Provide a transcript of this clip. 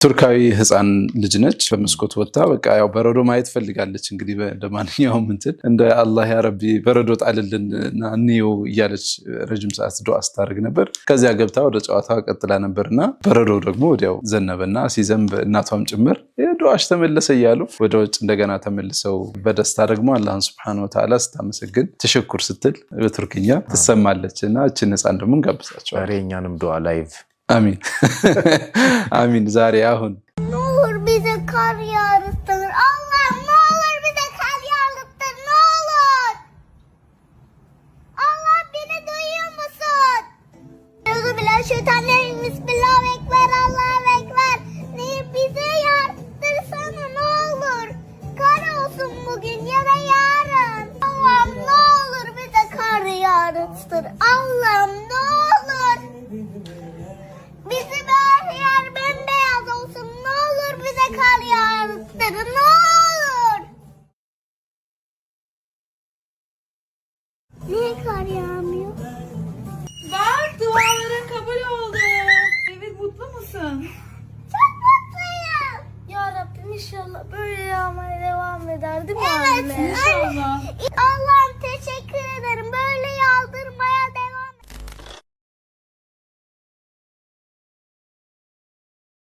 ቱርካዊ ህፃን ልጅ ነች። በመስኮት ወጣ በቃ ያው በረዶ ማየት ፈልጋለች። እንግዲህ እንደማንኛውም እንትን እንደ አላህ ያ ረቢ በረዶ ጣልልንና እንየው እያለች ረጅም ሰዓት ዱዓ ስታደርግ ነበር። ከዚያ ገብታ ወደ ጨዋታ ቀጥላ ነበርና በረዶ ደግሞ ወዲያው ዘነበና ሲዘንብ እናቷም ጭምር ዱዓሽ ተመለሰ እያሉ ወደ ውጭ እንደገና ተመልሰው በደስታ ደግሞ አላህን ሱብሓነሁ ወተዓላ ስታመሰግን ተሽኩር ስትል በቱርክኛ ትሰማለች እና እችን ህፃን ደግሞ እንጋብዛቸዋለን። እኛንም ዱዓ ላይቭ አሚን አሚን። ዛሬ አሁን olur bize kar yağdırtır. Allah ne olur bize kar yağdırtır. Ne olur. Allah beni duyuyor musun? Euzubillahimineşşeytanirracim. Bismillah ekber. Allahu ekber. Bize yağdırtırsana ne olur. Kar olsun bugün ya da yarın. Allah'ım ne olur bize kar yağdırtır. Allah'ım ne olur. Bizim her yer bembeyaz olsun. Ne olur bize kar yağdırın. Ne olur. Niye kar yağmıyor? Bak duaların kabul oldu. Evet, mutlu musun? Çok mutluyum. Ya Rabbim inşallah böyle yağmaya devam eder değil mi Evet. anne? İnşallah. Allah'ım